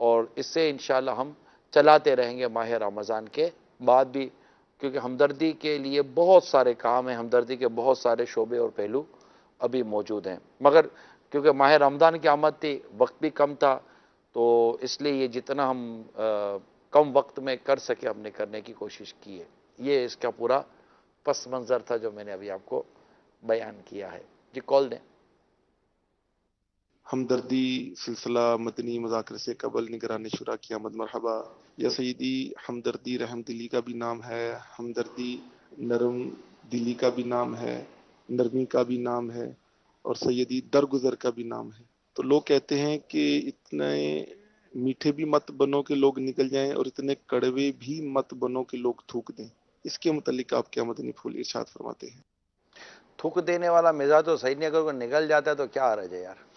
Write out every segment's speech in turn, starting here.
اور اس سے انشاءاللہ ہم چلاتے رہیں گے ماہ رمضان کے بعد بھی، کیونکہ ہمدردی کے لیے بہت سارے کام ہیں، ہمدردی کے بہت سارے شعبے اور پہلو ابھی موجود ہیں، مگر کیونکہ ماہ رمضان کی آمد تھی، وقت بھی کم تھا، تو اس لیے یہ جتنا ہم کم وقت میں کر سکے ہم نے کرنے کی کوشش کی ہے۔ یہ اس کا پورا پس منظر تھا جو میں نے ابھی آپ کو بیان کیا ہے۔ جی کال دیں۔ ہمدردی سلسلہ مدنی مذاکرے سے قبل نگران شورا کی آمد مرحبا۔ یا سیدی، ہمدردی رحم دلی کا بھی نام ہے، ہمدردی نرم دلی کا بھی نام ہے، نرمی کا بھی نام ہے، اور سیدی درگزر کا بھی نام ہے۔ تو لوگ کہتے ہیں کہ اتنے میٹھے بھی مت بنو کہ لوگ نکل جائیں، اور اتنے کڑوے بھی مت بنو کہ لوگ تھوک دیں۔ اس کے متعلق آپ کیا مدنی پھول ارشاد فرماتے ہیں؟ تھوک دینے والا مزاج تو صحیح نہیں، اگر کوئی نگل جاتا ہے تو کیا حرج ہے یار؟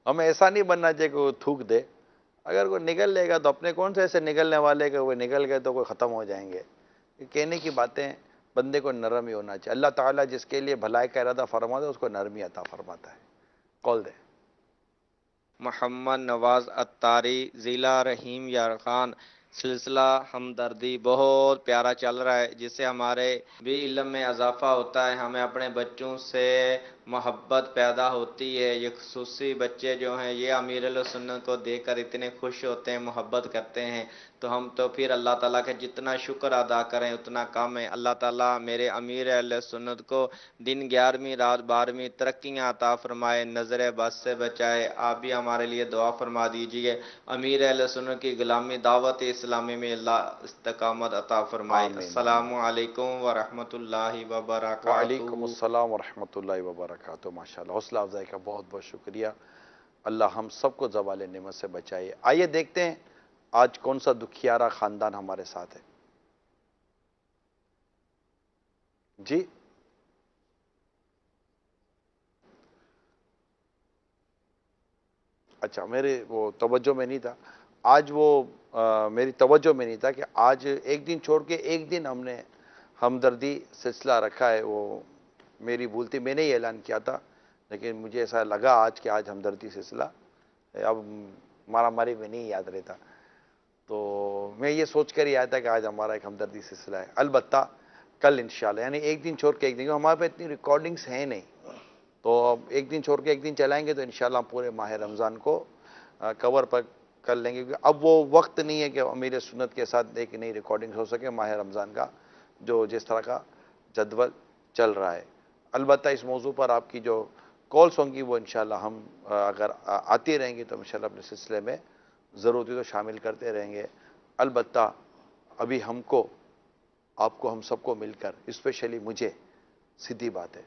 ہمیں ایسا نہیں بننا چاہیے کہ وہ تھوک دے، اگر کوئی نگل لے گا تو اپنے کون سے ایسے نگلنے والے کہ وہ نگل گئے تو کوئی ختم ہو جائیں گے؟ یہ کہنے کی باتیں، بندے کو نرم ہی ہونا چاہیے۔ اللہ تعالیٰ جس کے لیے بھلائی کا ارادہ فرماتا ہے اس کو نرمی عطا فرماتا ہے۔ کال دے۔ محمد نواز اتاری، ضلع رحیم یار خان۔ سلسلہ ہمدردی بہت پیارا چل رہا ہے، جس سے ہمارے بھی علم میں اضافہ ہوتا ہے، ہمیں اپنے بچوں سے محبت پیدا ہوتی ہے۔ یہ خصوصی بچے جو ہیں یہ امیر علیہ سنت کو دیکھ کر اتنے خوش ہوتے ہیں، محبت کرتے ہیں، تو ہم تو پھر اللہ تعالیٰ کا جتنا شکر ادا کریں اتنا کم ہے۔ اللہ تعالیٰ میرے امیر اہل سنت کو دن 11ویں رات 12ویں ترقیاں عطا فرمائے، نظر بد سے بچائے۔ آپ بھی ہمارے لیے دعا فرما دیجیے، امیر اہل سنت کی غلامی دعوت اسلامی میں اللہ استقامت عطا فرمائے۔ آمین السلام آمین۔ علیکم ورحمۃ اللہ وبرکاتہ۔ وعلیکم السلام ورحمۃ اللہ وبرکاتہ۔ ماشاءاللہ، حوصلہ افزائی کا بہت بہت شکریہ۔ اللہ ہم سب کو زوال نعمت سے بچائے۔ آئیے دیکھتے ہیں آج کون سا دکھیارا خاندان ہمارے ساتھ ہے۔ جی اچھا، میرے وہ توجہ میں نہیں تھا آج، وہ میری توجہ میں نہیں تھا کہ آج ایک دن چھوڑ کے ایک دن ہم نے ہمدردی سلسلہ رکھا ہے۔ وہ میری بھول تھی، میں نے یہ اعلان کیا تھا، لیکن مجھے ایسا لگا آج کہ آج ہمدردی سلسلہ، اب مارا ماری میں نہیں یاد رہتا، تو میں یہ سوچ کر ہی آیا تھا کہ آج ہمارا ایک ہمدردی سلسلہ ہے۔ البتہ کل انشاءاللہ، یعنی ایک دن چھوڑ کے ایک دن، کیونکہ ہمارے پہ اتنی ریکارڈنگز ہیں نہیں، تو اب ایک دن چھوڑ کے ایک دن چلائیں گے تو انشاءاللہ ہم پورے ماہ رمضان کو کور پر کر لیں گے، کیونکہ اب وہ وقت نہیں ہے کہ امیر سنت کے ساتھ ایک نئی ریکارڈنگ ہو سکے ماہ رمضان کا، جو جس طرح کا جدول چل رہا ہے۔ البتہ اس موضوع پر آپ کی جو کالس ہوں گی وہ انشاءاللہ ہم اگر آتی رہیں گی تو انشاءاللہ اپنے سلسلے میں ضرورت تو شامل کرتے رہیں گے۔ البتہ ابھی ہم کو، آپ کو، ہم سب کو مل کر، اسپیشلی مجھے، سیدھی بات ہے،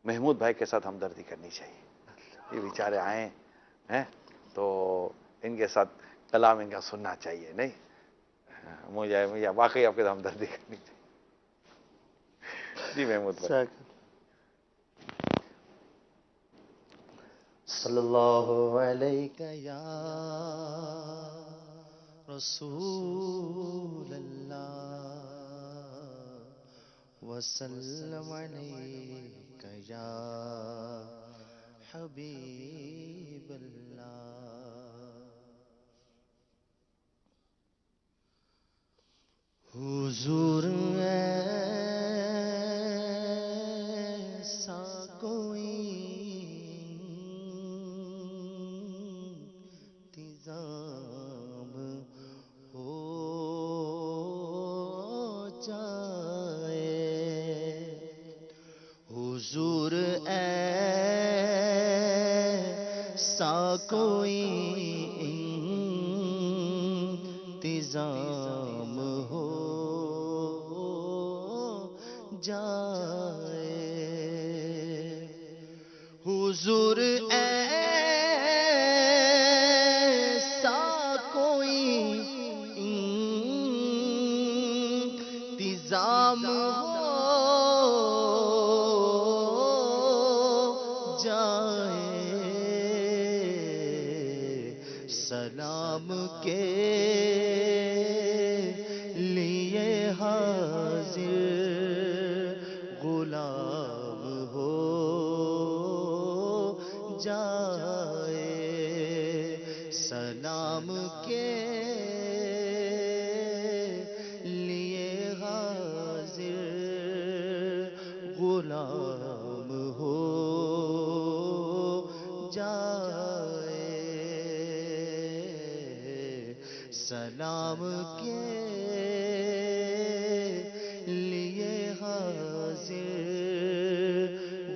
محمود بھائی کے ساتھ ہمدردی کرنی چاہیے۔ یہ بیچارے آئے ہیں تو ان کے ساتھ کلام ان کا سننا چاہیے، نہیں؟ مجھے واقعی آپ کے ساتھ ہمدردی کرنی چاہیے۔ جی محمود بھائی۔ صلی اللہ علیہ یا رسول اللہ وسلم علیک یا حبیب اللہ۔ حضور ایسا کوئی انتظام ہو جائے، حضور ایسا کوئی انتظام ہو جائے، حضور ایسا کوئی انتظام ہو جائے، سلام کے لیے حاضر غلام ہو جائے، سلام کے لیے حاضر غلام ہو جائے، سلام کے لیے حاضر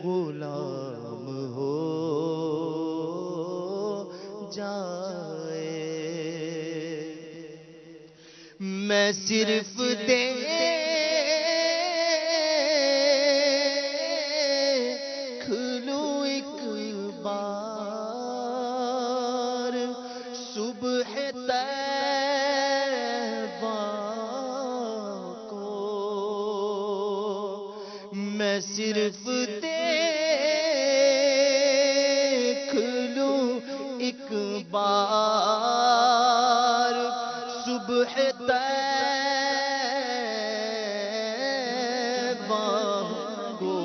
غلام ہو جائے۔ میں صرف دیکھ لوں ایک بار صبح طیبہ کو، میں صرف دیکھ لوں ایک بار صبح طیبہ کو،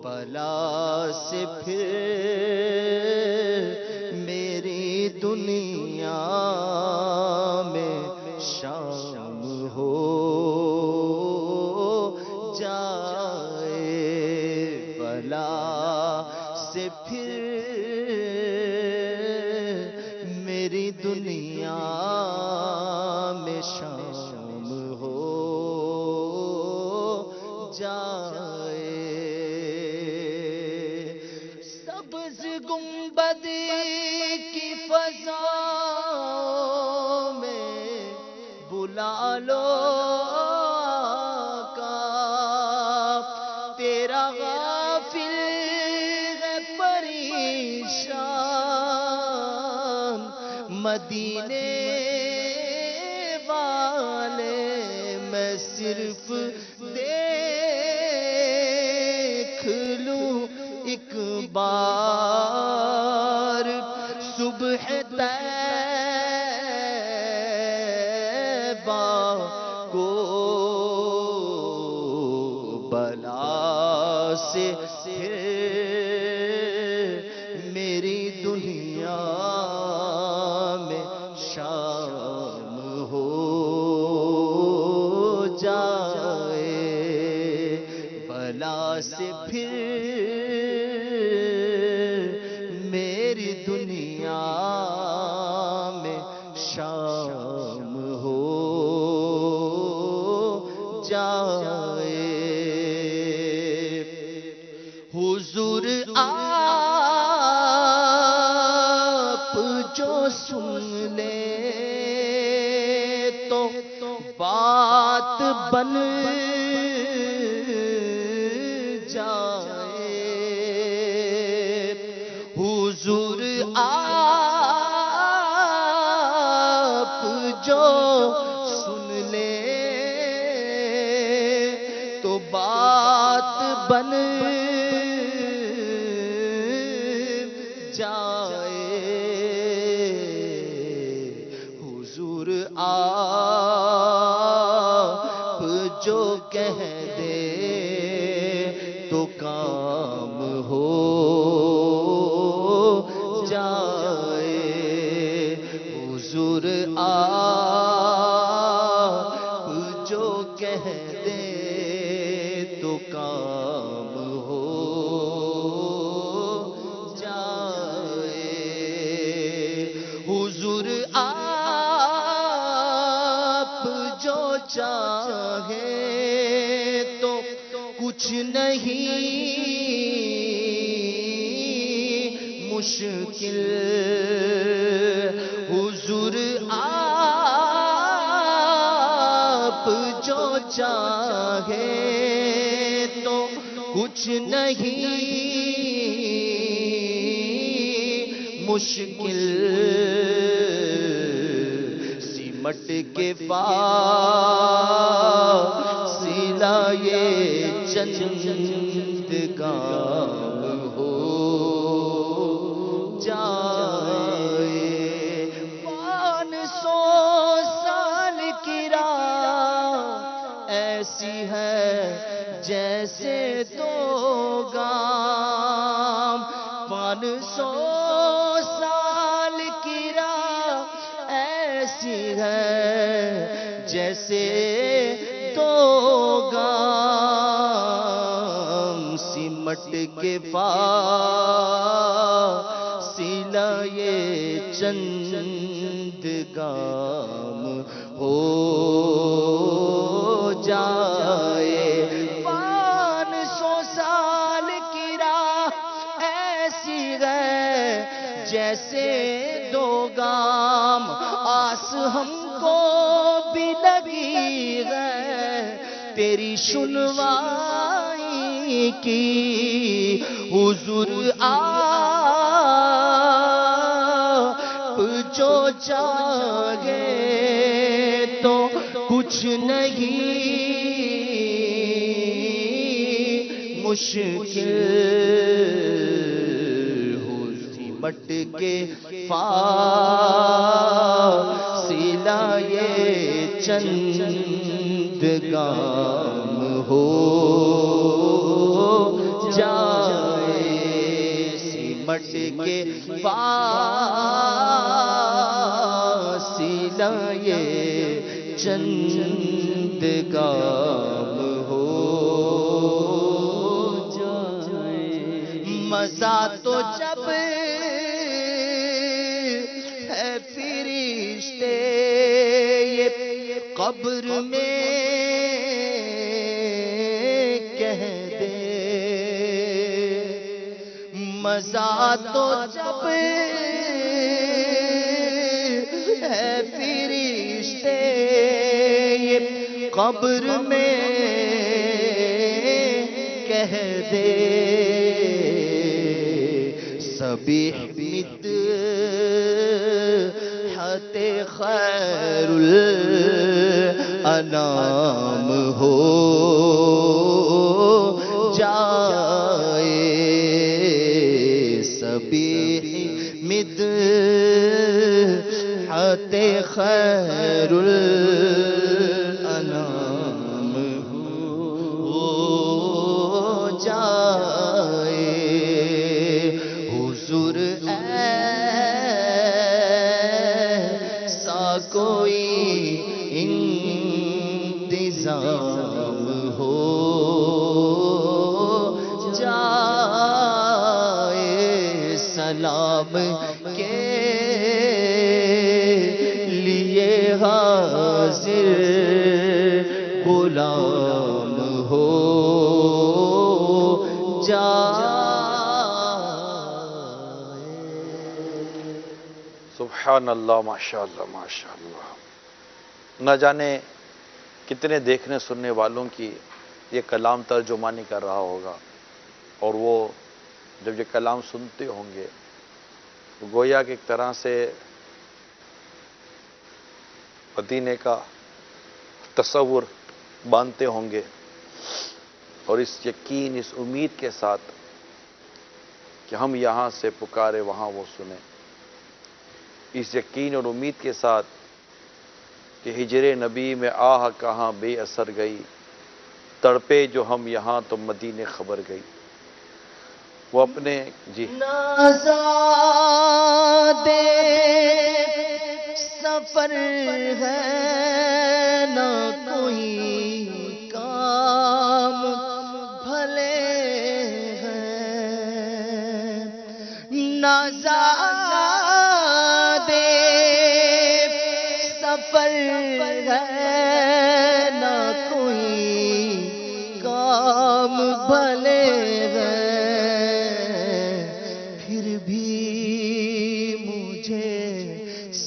بلا سے پھر میری دنیا میں شام ہو جائے، بلا سے پھر میری دنیا میں شام ہو جائے۔ سبز گنبد کی فضا میں بلا لو آقا، تیرا غافل ہے پریشان مدینے والے، میں صرف دیکھ لوں ایک بار صبح طیبہ کو، بلا سے پھر میری دنیا میں شام ہو جائے، بلا سے پھر میری دنیا میں شام ہو جائے۔ حضور آپ جو سن لے تو بات بن جائے، حضور آپ جو سن لے تو بات بن جائے، حضور آپ جو کہہ دے تو کام ہو جائے، حضور آپ جو کہہ دے تو کام ہو جائے، حضور آپ جو چاہے تو کچھ نہیں مشکل، حضور آپ جو چاہے تو کچھ نہیں مشکل، سمٹ کے فاصلہ یہ چند گام ہو جائے، 500 سال کی راہ ایسی ہے جیسے دو گام، 500 ایسی ہے جیسے دو گام سمٹ کے فاصلہ یہ چند گام ہو جائے 500 سال کی راہ ایسی ہے جیسے دو گام آس ہم کو بھی لگی ہے تیری سنوائی کی حضور آپ جو چاہے تو کچھ نہیں مشکل ہو سمٹ کے فاصلہ یہ چند گام ہو جائے سمٹ کے فاصلہ یہ چند گام ہو جائے مزہ تو جب ہے فرشتے یہ قبر میں کہہ دے مزہ تو جب ہے فرشتے یہ قبر میں کہہ دے سبح مدحت خیر الانام ہو جائے سبح مدحت خیر الانام ہو جائے حضور ایسا کوئی انتظام ہو جائے سلام کے لیے حاضر غلام ہو سبحان اللہ ماشاء اللہ ماشاء اللہ. نہ جانے کتنے دیکھنے سننے والوں کی یہ کلام ترجمانی کر رہا ہوگا اور وہ جب یہ کلام سنتے ہوں گے تو گویا کہ ایک طرح سے مدینے کا تصور باندھتے ہوں گے اور اس یقین اس امید کے ساتھ کہ ہم یہاں سے پکارے وہاں وہ سنیں، اس یقین اور امید کے ساتھ کہ ہجر نبی میں آہ کہاں بے اثر گئی، تڑپے جو ہم یہاں تو مدینے خبر گئی. وہ اپنے جی نازادے سفر ہے نہ کوئی کام بھلے ہیں نازادے سفر ہے نہ کوئی کام بھلے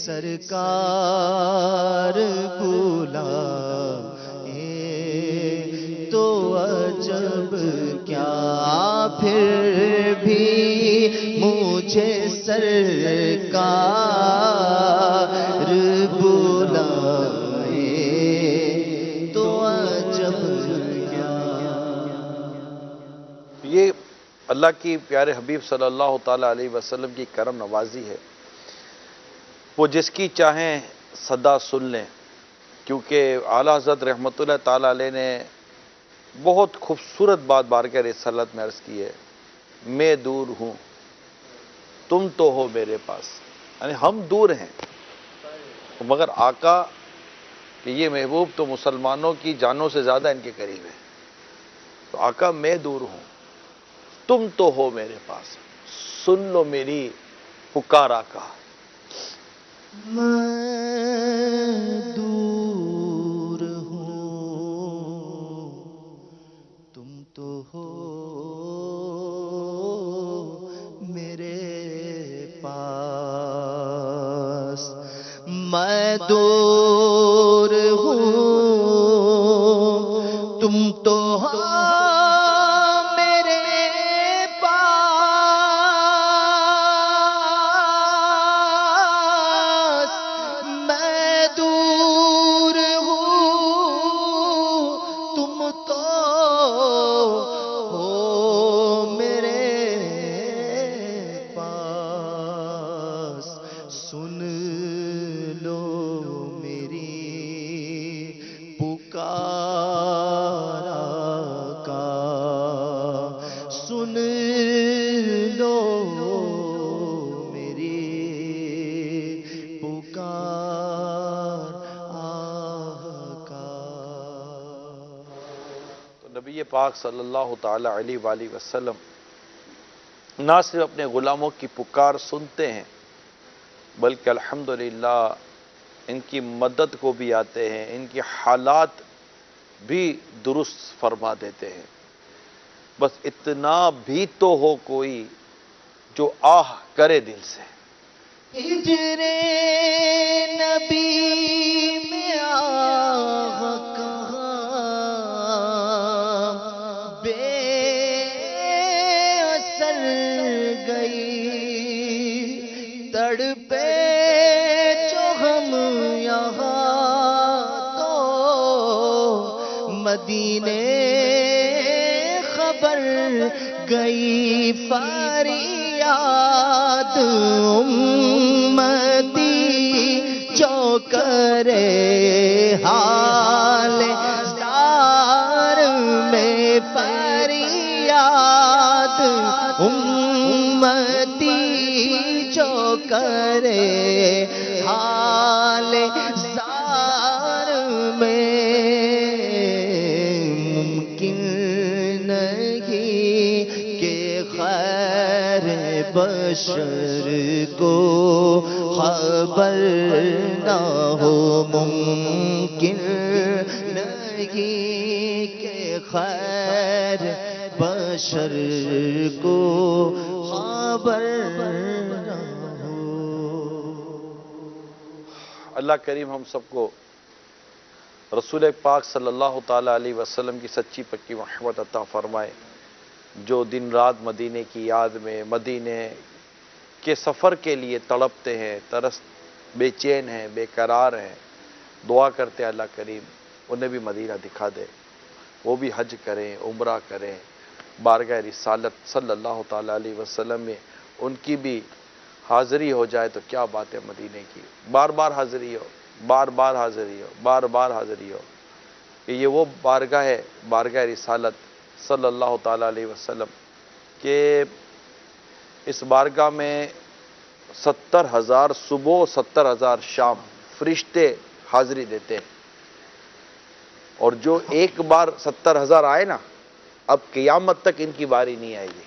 سرکار بلائے تو عجب کیا پھر بھی مجھے سرکار بلائے تو عجب کیا. یہ اللہ کی پیارے حبیب صلی اللہ تعالی علیہ وسلم کی کرم نوازی ہے. وہ جس کی چاہیں صدا سن لیں، کیونکہ اعلیٰ حضرت رحمۃ اللہ تعالی علیہ نے بہت خوبصورت بات بارگاہ رسالت میں عرض کی ہے، میں دور ہوں تم تو ہو میرے پاس، یعنی ہم دور ہیں مگر آقا کہ یہ محبوب تو مسلمانوں کی جانوں سے زیادہ ان کے قریب ہے. تو آقا میں دور ہوں، تم تو ہو میرے پاس، سن لو میری پکار آقا. میں دور ہوں، تم تو ہو میرے پاس. میں دور ہوں، تم تو ہو میرے پاس. میں دور ہوں، تم تو ہو میرے پاس. سن لو میری پکار آقا، سن لو میری پکار آقا. تو نبی پاک صلی اللہ تعالی علیہ وآلہ وسلم نہ صرف اپنے غلاموں کی پکار سنتے ہیں بلکہ الحمدللہ ان کی مدد کو بھی آتے ہیں، ان کی حالات بھی درست فرما دیتے ہیں. بس اتنا بھی تو ہو کوئی جو آہ کرے دل سے. ہجر نبی میں آہ کہاں بے اثر گئی، تڑپے جو ہم یہاں تو مدینے خبر گئی. فریاد امتی جو کرے حال دار میں، فریاد امتی جو کرے حال زار میں. ممکن نہیں کہ خیر بشر کو خبر نہ ہو. ممکن نہیں کہ خیر بشر کو خبر نہ ہو. اللہ کریم ہم سب کو رسول پاک صلی اللہ تعالی علیہ وسلم کی سچی پکی محبت عطا فرمائے، جو دن رات مدینے کی یاد میں، مدینے کے سفر کے لیے تڑپتے ہیں، ترس بے چین ہیں، بے قرار ہیں. دعا کرتے ہیں اللہ کریم انہیں بھی مدینہ دکھا دے، وہ بھی حج کریں، عمرہ کریں، بارگاہ رسالت صلی اللہ تعالی علیہ وسلم میں ان کی بھی حاضری ہو جائے تو کیا بات ہے مدینے کی. بار بار حاضری ہو، بار بار حاضری ہو، بار بار حاضری ہو. کہ یہ وہ بارگاہ ہے، بارگاہ رسالت صلی اللہ تعالی علیہ وسلم، کہ اس بارگاہ میں 70,000 صبح 70,000 شام فرشتے حاضری دیتے ہیں. اور جو ایک بار 70,000 آئے نا، اب قیامت تک ان کی باری نہیں آئے گی،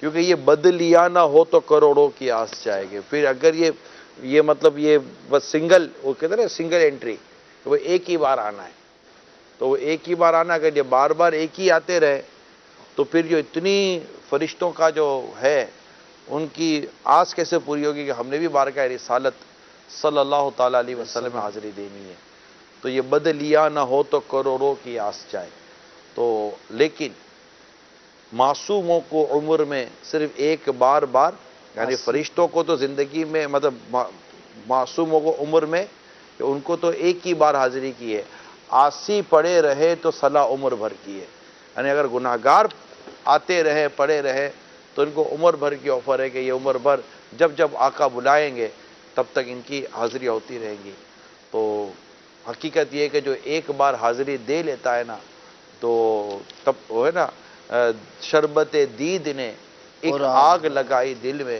کیونکہ یہ بدلیا نہ ہو تو کروڑوں کی آس جائے گی. پھر اگر یہ مطلب یہ بس سنگل، وہ کہتے ہیں نا سنگل انٹری، وہ ایک ہی بار آنا ہے، تو وہ ایک ہی بار آنا. اگر یہ بار بار ایک ہی آتے رہے تو پھر جو اتنی فرشتوں کا جو ہے ان کی آس کیسے پوری ہوگی کہ ہم نے بھی بارگاہ رسالت صلی اللہ تعالی علیہ وسلم میں حاضری دینی ہے. تو یہ بدلیا نہ ہو تو کروڑوں کی آس جائے. تو لیکن معصوموں کو عمر میں صرف ایک بار یعنی فرشتوں کو تو زندگی میں مطلب معصوموں کو عمر میں ان کو تو ایک ہی بار حاضری کی ہے. آسی پڑے رہے تو صلاح عمر بھر کی ہے. یعنی اگر گناہگار آتے رہے پڑے رہے تو ان کو عمر بھر کی آفر ہے کہ یہ عمر بھر جب جب آقا بلائیں گے تب تک ان کی حاضری ہوتی رہیں گی. تو حقیقت یہ ہے کہ جو ایک بار حاضری دے لیتا ہے نا تو تب وہ ہے نا شربت دید نے ایک آگ لگائی دل میں،